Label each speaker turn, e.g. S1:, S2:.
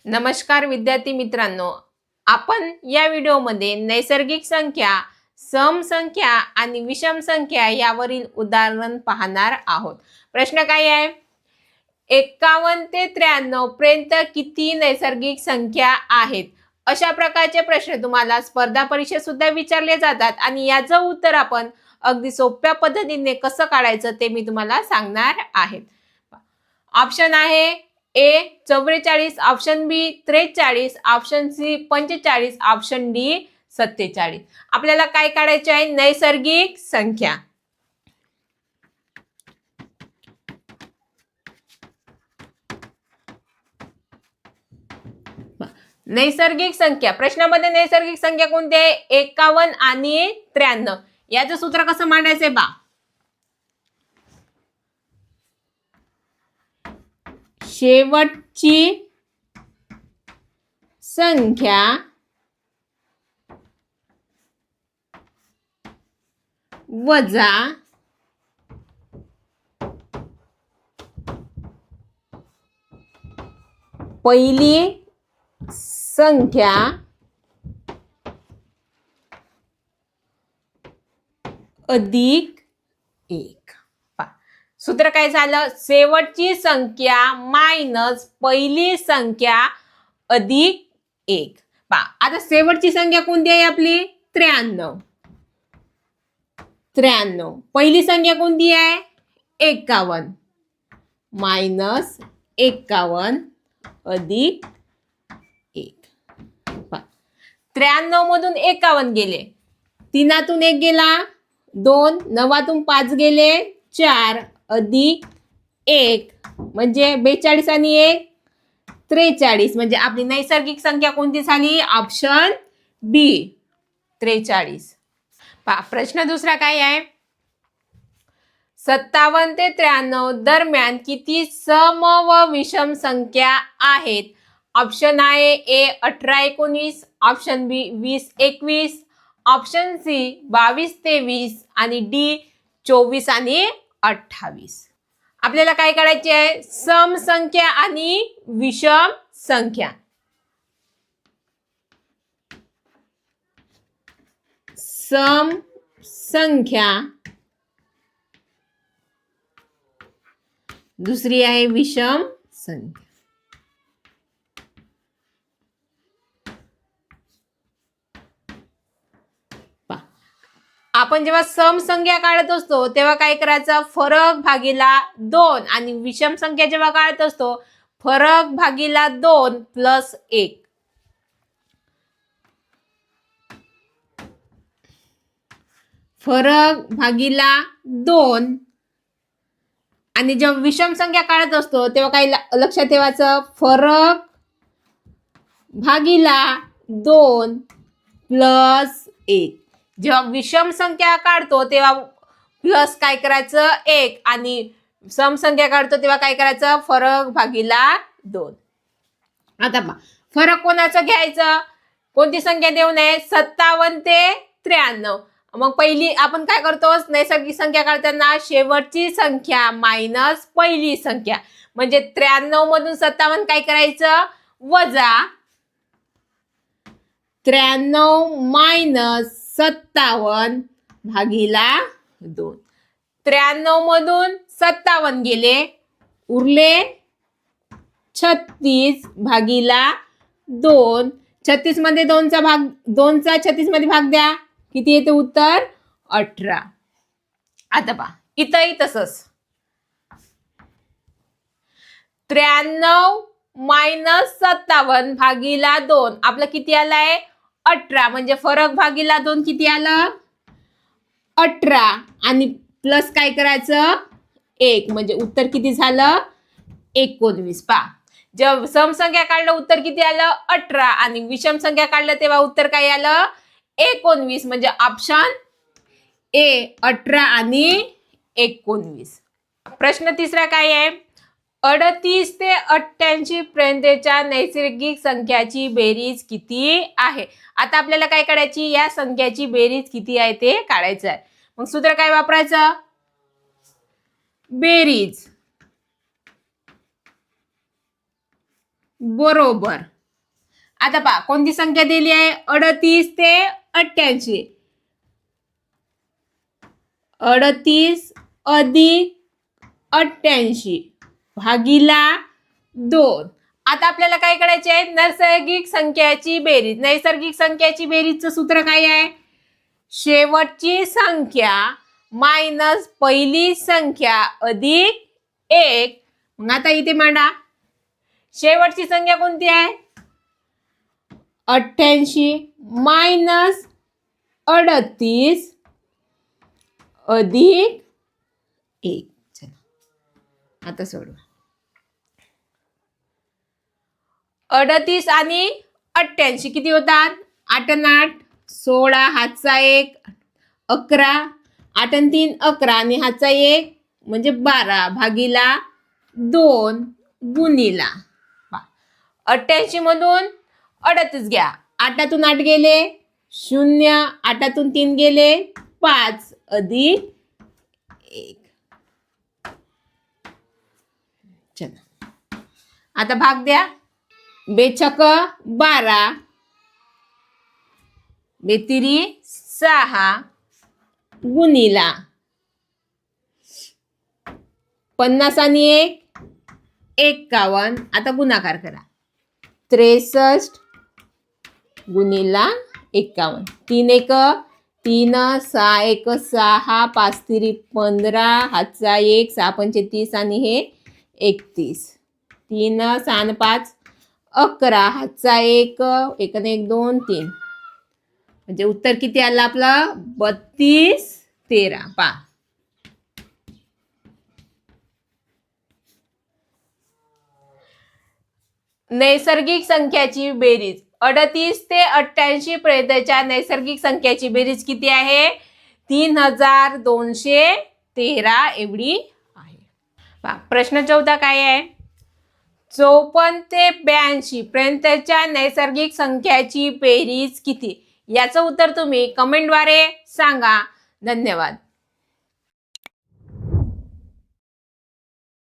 S1: नमस्कार विद्यार्थी मित्रांनो, आपण या व्हिडिओमध्ये नैसर्गिक संख्या, सम संख्या आणि विषम संख्या यावरील उदाहरण पाहणार आहोत. प्रश्न काय आहे? 51 ते 93 पर्यंत किती नैसर्गिक संख्या आहेत? अशा प्रकारचे प्रश्न तुम्हाला स्पर्धा परीक्षेत सुद्धा विचारले जातात आणि याचं उत्तर आपण अगदी सोप्या पद्धतीने कसं काढायचं ते मी तुम्हाला सांगणार आहे. ऑप्शन आहे ए 44, ऑप्शन बी 43, ऑप्शन सी 45, ऑप्शन डी 47. आपल्याला काय काढायचे आहे? नैसर्गिक संख्या. नैसर्गिक संख्या प्रश्नामध्ये नैसर्गिक संख्या कोणती आहे? 51 आणि 93. याचं सूत्र कसं मांडायचंय बा? शेवटची संख्या वजा पहिली संख्या अधिक 1. सूत्र काय झालं? शेवटची संख्या मायनस पहिली संख्या अधिक 1. आता शेवटची संख्या कोणती आहे आपली? 93. पहिली संख्या कोणती आहे? 51 मायनस 51 अधिक 1. 93 मधून 51 गेले, 3तून 1 गेला 2, 9तून 5 गेले 4 अधिक 1 म्हणजे 42 आणि 1 43. म्हणजे आपली नैसर्गिक संख्या कोणती झाली? ऑप्शन बी 43. प्रश्न दुसरा काय आहे? 57 ते 93 दरम्यान किती सम व विषम संख्या आहेत? ऑप्शन आहे ए 18, 19, ऑप्शन बी 20, 21, ऑप्शन सी 22 ते 20 आणि डी 24 आणि 28. आपल्याला काय करायचे आहे? सम संख्या आणि विषम संख्या. सम संख्या, दुसरी आहे विषम संख्या. आपण जेव्हा सम संख्या काढत असतो तेव्हा काय करायचं? फरक भागीला 2 आणि विषम संख्या जेव्हा काढत असतो फरक भागीला 2 प्लस 1. फरक भागीला 2 आणि जेव्हा विषम संख्या काढत असतो तेव्हा काय लक्षात ठेवायचं? फरक भागीला 2 प्लस 1. जेव्हा विषम संख्या काढतो तेव्हा प्लस काय करायचं? 1 आणि सम संख्या काढतो तेव्हा काय करायचं? फरक भागीला 2. आता फरक कोणाचं घ्यायचं? कोणती संख्या देऊ नये? 57 ते 93. मग पहिली आपण काय करतो? नैसर्गिक संख्या काढताना शेवटची संख्या मायनस पहिली संख्या. म्हणजे 93 मधून 57 काय करायचं? वजा 93 मायनस 57 भागीला 2. 93 मधून 57 गेले, उरले 36 भागीला 2. 36 मध्ये 2चा भाग, 2चा 36 मध्ये भाग द्या, किती येते उत्तर? 18. आता इथंही तसंच 93 मायनस 57 भागीला 2 आपलं किती आलंय? 18. म्हणजे फरक भागीला 2 किती आलं? 18 आणि प्लस काय करायचं? 1 म्हणजे उत्तर किती झालं? 19. जेव्हा सम संख्या काढलं उत्तर किती आलं? 18 आणि विषम संख्या काढलं तेव्हा उत्तर काय आलं? 19. म्हणजे ऑप्शन ए 18 आणि 19. प्रश्न तिसरा काय आहे? 38 ते 88 पर्यंतच्या नैसर्गिक संख्याची बेरीज किती आहे? आता आपल्याला काय काढायची? या संख्याची बेरीज किती आहे ते काढायचं आहे. मग सूत्र काय वापरायचं? बेरीज बरोबर. आता पहा कोणती संख्या दिली आहे 38 ते 88. 38 अधिक 88 भागीला 2. आता आपल्याला काय करायचे आहे नैसर्गिक संख्याची बेरीज. नैसर्गिक संख्याची बेरीजचं सूत्र काय आहे शेवटची संख्या मायनस पहिली संख्या अधिक 1. मग आता इथे मांडा शेवटची संख्या कोणती आहे 88 मायनस 38 अधिक 1. चला आता सोडवा 38 आणि 88 किती होतात 8 आणि 8 16 हातचा 1 11 8 आणि 3 11 आणि हातचा 1 म्हणजे 12 भागीला 2 गुणीला 88 मधून 38 घ्या 8तून 8 गेले 0 8तून 3 गेले 5 अधिक 1. चला आता भाग द्या 2 12 2 6 गुणीला 50 आणि 1 51. आता गुणाकार करा 63 गुणीला 51. 3 1 3 6 1 6 5 3 15 हातचा 1 6 5 30 आणि हे 31. 3 6 आणि 5 11 हातचा 1 1 आणि 1 2 3 म्हणजे उत्तर किती आलं आपलं 32 13. पहा नैसर्गिक संख्याची बेरीज 38 ते 88 पर्यंतच्या नैसर्गिक संख्याची बेरीज किती आहे 3213 एवढी आहे. पहा प्रश्न 14 काय आहे 54 ते 82 पर्यंतच्या नैसर्गिक संख्याची बेरीज किती. याचं उत्तर तुम्ही कमेंटद्वारे सांगा. धन्यवाद.